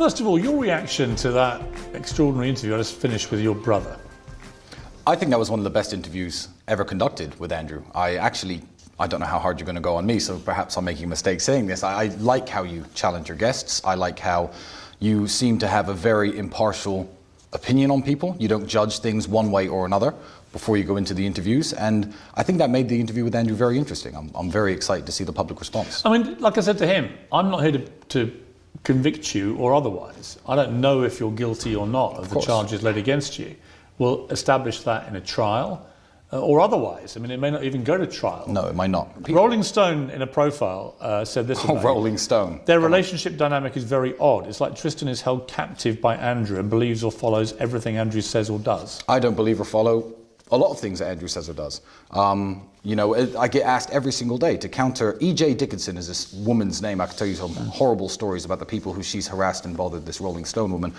First of all, your reaction to that extraordinary interview I just finished with your brother. I think that was one of the best interviews ever conducted with Andrew. I don't know how hard you're going to go on me, so perhaps I'm making a mistake saying this. I like how you challenge your guests. I like how you seem to have a very impartial opinion on people. You don't judge things one way or another before you go into the interviews, and I think that made the interview with Andrew very interesting. I'm very excited to see the public response. I mean, like I said to him, I'm not here to convict you or otherwise. I don't know if you're guilty or not of the charges laid against you. We'll establish that in a trial or otherwise. I mean, it may not even go to trial. No, it might not. Rolling Stone, in a profile, said this about Rolling Stone. Their relationship dynamic is very odd. It's like Tristan is held captive by Andrew and believes or follows everything Andrew says or does. I don't believe or follow a lot of things that Andrew says or does. You know, I get asked every single day to counter. E.J. Dickinson is this woman's name. I could tell you some horrible stories about the people who she's harassed and bothered, this Rolling Stone woman.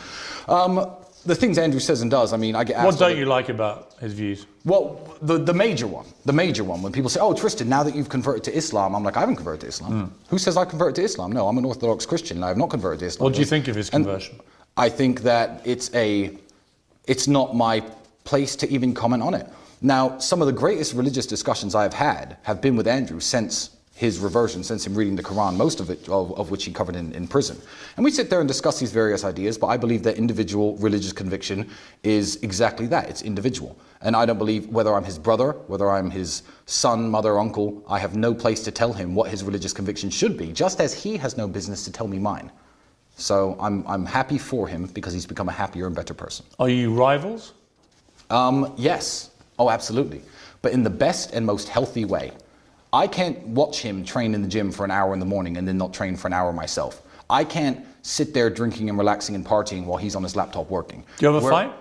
The things Andrew says and does, I mean, I get asked... What don't you like about his views? Well, the major one, when people say, oh, Tristan, now that you've converted to Islam, I'm like, I haven't converted to Islam. Who says I converted to Islam? No, I'm an Orthodox Christian and I have not converted to Islam. What do you think of his conversion? And I think that it's not my place to even comment on it. Now, some of the greatest religious discussions I have had have been with Andrew since his reversion, since him reading the Quran, most of it, of which he covered in prison. And we sit there and discuss these various ideas, but I believe that individual religious conviction is exactly that, it's individual. And I don't believe, whether I'm his brother, whether I'm his son, mother, uncle, I have no place to tell him what his religious conviction should be, just as he has no business to tell me mine. So I'm happy for him because he's become a happier and better person. Are you rivals? Yes. Oh, absolutely. But in the best and most healthy way. I can't watch him train in the gym for an hour in the morning and then not train for an hour myself. I can't sit there drinking and relaxing and partying while he's on his laptop working. Do you ever fight?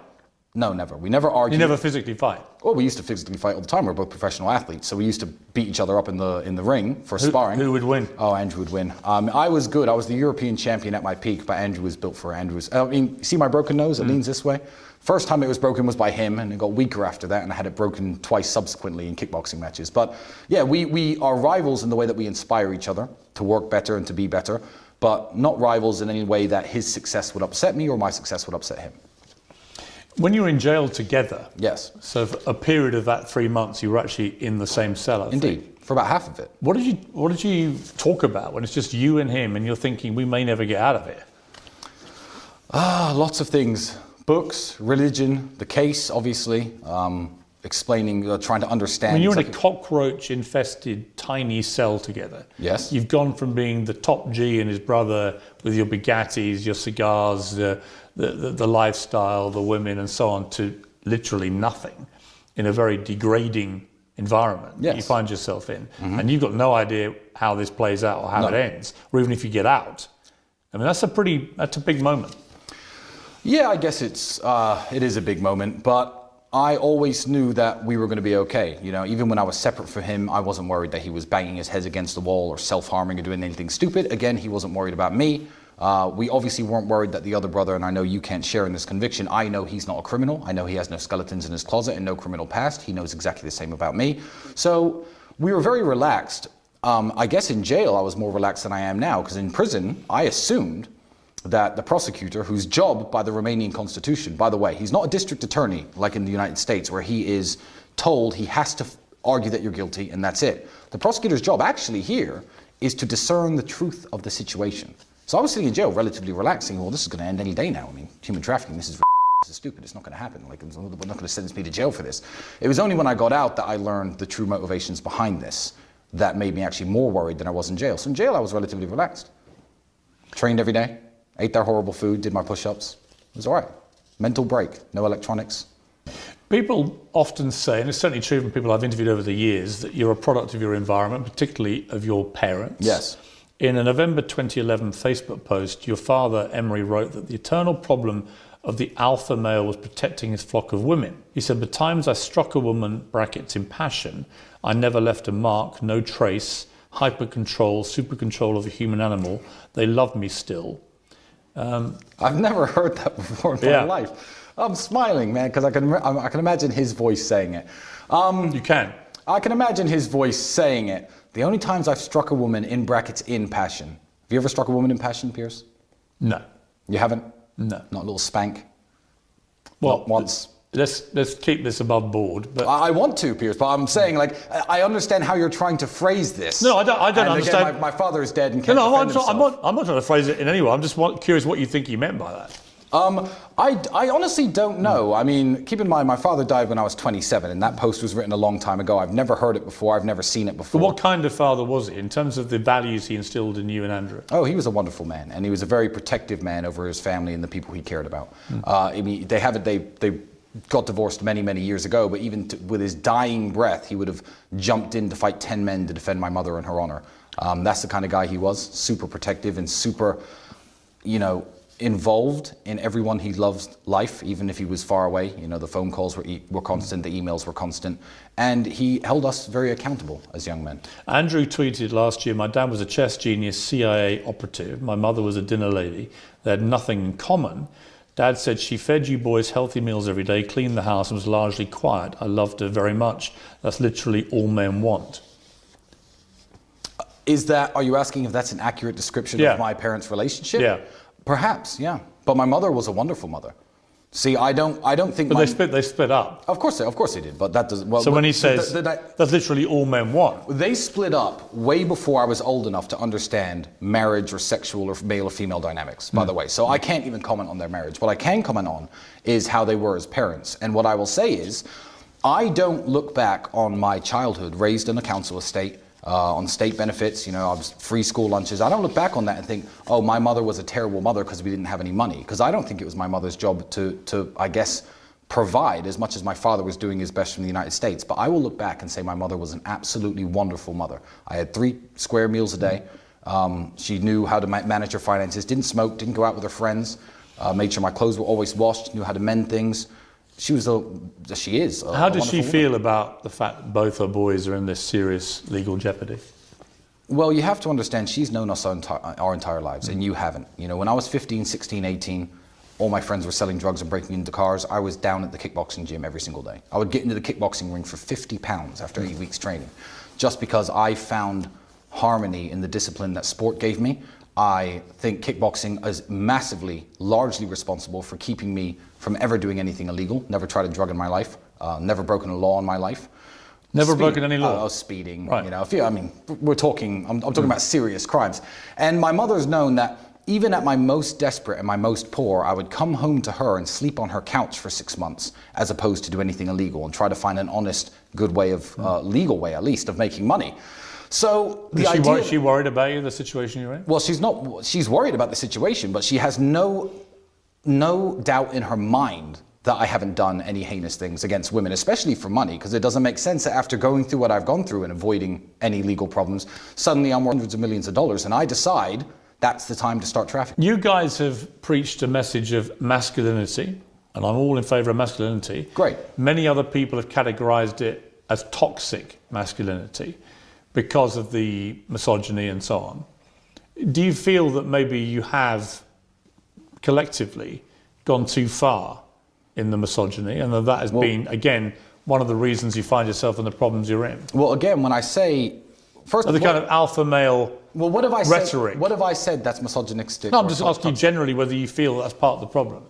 No, never. We never argue. You never physically fight? Well, we used to physically fight all the time. We're both professional athletes, so we used to beat each other up in the ring for sparring. Who would win? Oh, Andrew would win. I was good. I was the European champion at my peak, but Andrew was built for Andrews. I mean, see my broken nose? It leans this way. First time it was broken was by him, and it got weaker after that, and I had it broken twice subsequently in kickboxing matches. But yeah, we are rivals in the way that we inspire each other to work better and to be better, but not rivals in any way that his success would upset me or my success would upset him. When you were in jail together, yes. So for a period of that 3 months, you were actually in the same cell. I Indeed, think. For about half of it. What did you talk about when it's just you and him, and you're thinking we may never get out of it? Lots of things. Books, religion, the case, obviously, explaining, trying to understand. When you're in a cockroach-infested tiny cell together, yes, you've gone from being the top G and his brother with your Bugattis, your cigars, the lifestyle, the women, and so on, to literally nothing in a very degrading environment that you find yourself in, and you've got no idea how this plays out or how it ends, or even if you get out. I mean, that's a big moment. Yeah, I guess it is a big moment, but I always knew that we were going to be okay. You know, even when I was separate from him, I wasn't worried that he was banging his head against the wall or self-harming or doing anything stupid. Again, he wasn't worried about me. We obviously weren't worried that the other brother, and I know you can't share in this conviction, I know he's not a criminal. I know he has no skeletons in his closet and no criminal past. He knows exactly the same about me. So we were very relaxed. I guess in jail I was more relaxed than I am now, because in prison I assumed that the prosecutor, whose job by the Romanian constitution, by the way, he's not a district attorney like in the United States where he is told he has to argue that you're guilty and that's it. The prosecutor's job actually here is to discern the truth of the situation. So I was sitting in jail relatively relaxing. Well, this is going to end any day now. I mean, human trafficking, this is stupid. It's not going to happen. Like, we're not going to sentence me to jail for this. It was only when I got out that I learned the true motivations behind this that made me actually more worried than I was in jail. So in jail I was relatively relaxed. Trained every day. Ate their horrible food, did my push-ups. It was all right. Mental break, no electronics. People often say, and it's certainly true from people I've interviewed over the years, that you're a product of your environment, particularly of your parents. Yes. In a November 2011 Facebook post, your father, Emery, wrote that the eternal problem of the alpha male was protecting his flock of women. He said, "The times I struck a woman, brackets, in passion, I never left a mark, no trace, hyper control, super control of a human animal. They love me still." I've never heard that before in my life. I'm smiling, man, because I can imagine his voice saying it. You can? I can imagine his voice saying it. The only times I've struck a woman, in brackets, in passion. Have you ever struck a woman in passion, Piers? No. You haven't? No. Not a little spank? Well, Not once? let's keep this above board. But I want to, Piers, but I'm saying, like, I understand how you're trying to phrase this. No, I don't And understand. Again, my father is dead and can't no, defend himself. I'm not trying to phrase it in any way. I'm just curious what you think he meant by that. I honestly don't know. I mean, keep in mind, my father died when I was 27, and that post was written a long time ago. I've never heard it before. I've never seen it before. But what kind of father was he in terms of the values he instilled in you and Andrew? Oh, he was a wonderful man, and he was a very protective man over his family and the people he cared about. I mean, they got divorced many, many years ago, but even with his dying breath, he would have jumped in to fight 10 men to defend my mother and her honor. That's the kind of guy he was, super protective and super, involved in everyone he loves life, even if he was far away. The phone calls were constant, the emails were constant, and he held us very accountable as young men. Andrew tweeted last year, my dad was a chess genius CIA operative, my mother was a dinner lady, they had nothing in common. Dad said she fed you boys healthy meals every day, cleaned the house and was largely quiet. I loved her very much. That's literally all men want. Are you asking if that's an accurate description of my parents' relationship? Yeah. Perhaps, yeah. But my mother was a wonderful mother. See, I don't think. But they split up. Of course they did. But that does. Well, so when he says that's literally all men want, they split up way before I was old enough to understand marriage or sexual or male or female dynamics. By the way, so I can't even comment on their marriage. What I can comment on is how they were as parents. And what I will say is, I don't look back on my childhood raised in a council estate. On state benefits, I was free school lunches. I don't look back on that and think, oh, my mother was a terrible mother because we didn't have any money. Because I don't think it was my mother's job to, I guess, provide as much as my father was doing his best from the United States. But I will look back and say my mother was an absolutely wonderful mother. I had 3 square meals a day. She knew how to manage her finances, didn't smoke, didn't go out with her friends, made sure my clothes were always washed, knew how to mend things. She is. How does she feel about the fact that both her boys are in this serious legal jeopardy? Well, you have to understand, she's known us our entire lives, and you haven't. When I was 15, 16, 18, all my friends were selling drugs and breaking into cars. I was down at the kickboxing gym every single day. I would get into the kickboxing ring for 50 pounds after 8 weeks training, just because I found harmony in the discipline that sport gave me. I think kickboxing is massively, largely responsible for keeping me from ever doing anything illegal. Never tried a drug in my life. Never broken a law in my life. Never broken any law? Speeding. Right. We're talking, I'm talking about serious crimes. And my mother's known that even at my most desperate and my most poor, I would come home to her and sleep on her couch for 6 months, as opposed to do anything illegal and try to find an honest, good way of, legal way at least, of making money. So is she worried about you, the situation you're in? Well, she's worried about the situation, but she has no doubt in her mind that I haven't done any heinous things against women, especially for money, because it doesn't make sense that after going through what I've gone through and avoiding any legal problems, suddenly I'm worth hundreds of millions of dollars, and I decide that's the time to start trafficking. You guys have preached a message of masculinity, and I'm all in favour of masculinity. Great. Many other people have categorised it as toxic masculinity because of the misogyny and so on. Do you feel that maybe you have collectively gone too far in the misogyny, and that has been, again, one of the reasons you find yourself in the problems you're in? Well, again, when I say... First, the kind of alpha male rhetoric. What have I said that's misogynistic? No, I'm just asking you generally whether you feel that's part of the problem.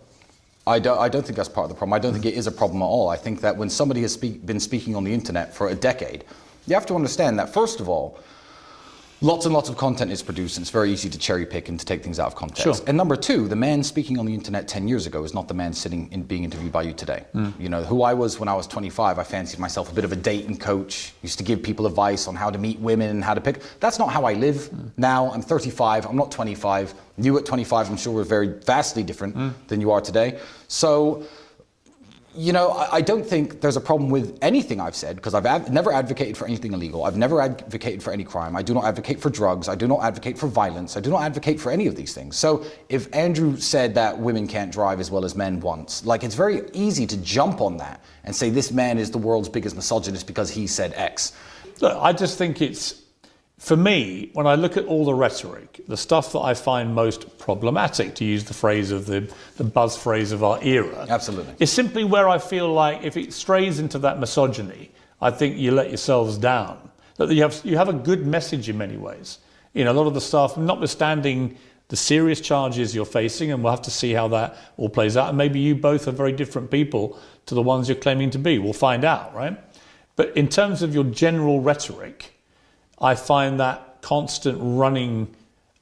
I don't think that's part of the problem. I don't think it is a problem at all. I think that when somebody has been speaking on the internet for a decade, you have to understand that, first of all, lots and lots of content is produced, and it's very easy to cherry pick and to take things out of context. Sure. And number 2, the man speaking on the internet 10 years ago is not the man sitting and being interviewed by you today. Who I was when I was 25, I fancied myself a bit of a dating coach, used to give people advice on how to meet women and how to pick. That's not how I live now. I'm 35, I'm not 25. You at 25, I'm sure, were very vastly different than you are today. So, I don't think there's a problem with anything I've said, because I've never advocated for anything illegal. I've never advocated for any crime. I do not advocate for drugs. I do not advocate for violence. I do not advocate for any of these things. So if Andrew said that women can't drive as well as men once, it's very easy to jump on that and say this man is the world's biggest misogynist because he said X. Look, I just think it's, for me, when I look at all the rhetoric, the stuff that I find most problematic, to use the phrase of the buzz phrase of our era, absolutely, is simply where I feel like if it strays into that misogyny, I think you let yourselves down. That you have a good message in many ways. A lot of the stuff, notwithstanding the serious charges you're facing, and we'll have to see how that all plays out. And maybe you both are very different people to the ones you're claiming to be. We'll find out, right? But in terms of your general rhetoric, I find that constant running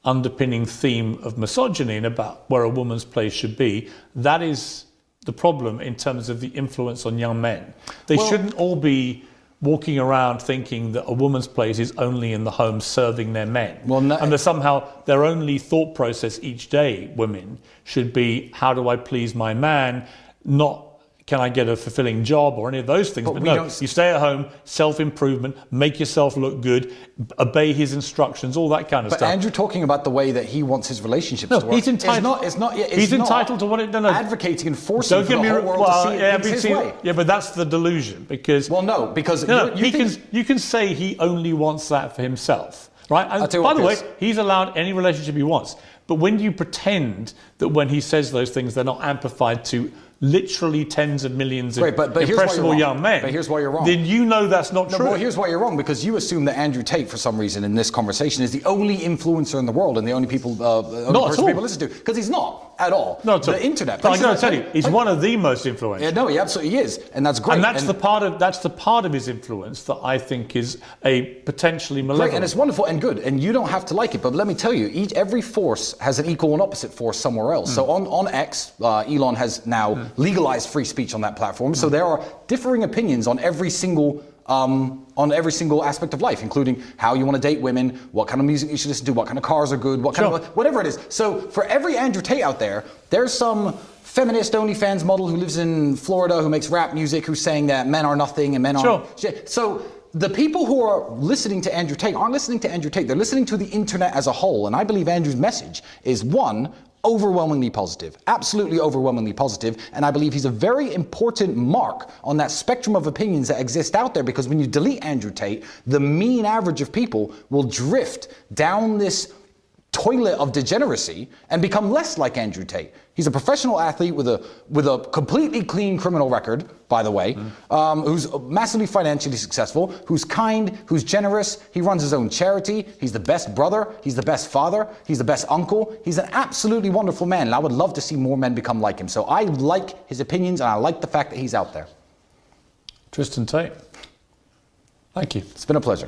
underpinning theme of misogyny and about where a woman's place should be, that is the problem in terms of the influence on young men. They shouldn't all be walking around thinking that a woman's place is only in the home serving their men. And that somehow their only thought process each day, women, should be, how do I please my man, not can I get a fulfilling job or any of those things? But no, you stay at home, self-improvement, make yourself look good, obey his instructions, all that kind of stuff. But Andrew talking about the way that he wants his relationships to work. He's entitled. He's entitled to what it. No, advocating and forcing for the whole world to see it his way. Yeah, but that's the delusion because. Well, no, because you can say he only wants that for himself, right? And by the way, he's allowed any relationship he wants. But when you pretend that when he says those things, they're not amplified to literally tens of millions of impressionable young men. But here's why you're wrong. Then you know that's not true. Well, here's why you're wrong, because you assume that Andrew Tate, for some reason, in this conversation, is the only influencer in the world and the only people, person people listen to. Because he's not at all. Not at all. The internet. I'm going to tell you, he's one of the most influential. Yeah, no, he absolutely is, and that's great. And that's the part of his influence that I think is a potentially malevolent. Great, and it's wonderful and good, and you don't have to like it. But let me tell you, every force has an equal and opposite force somewhere else. So on X, Elon has now legalized free speech on that platform. So there are differing opinions on every single aspect of life, including how you want to date women, what kind of music you should listen to, what kind of cars are good, what kind of whatever it is. So for every Andrew Tate out there, there's some feminist OnlyFans model who lives in Florida who makes rap music who's saying that men are nothing and men aren't shit. So the people who are listening to Andrew Tate aren't listening to Andrew Tate. They're listening to the internet as a whole. And I believe Andrew's message is one, overwhelmingly positive, absolutely overwhelmingly positive, and I believe he's a very important mark on that spectrum of opinions that exist out there, because when you delete Andrew Tate, the mean average of people will drift down this toilet of degeneracy and become less like Andrew Tate. He's a professional athlete with a completely clean criminal record, by the way, who's massively financially successful, who's kind, who's generous. He runs his own charity. He's the best brother. He's the best father. He's the best uncle. He's an absolutely wonderful man, and I would love to see more men become like him. So I like his opinions, and I like the fact that he's out there. Tristan Tate, thank you. It's been a pleasure.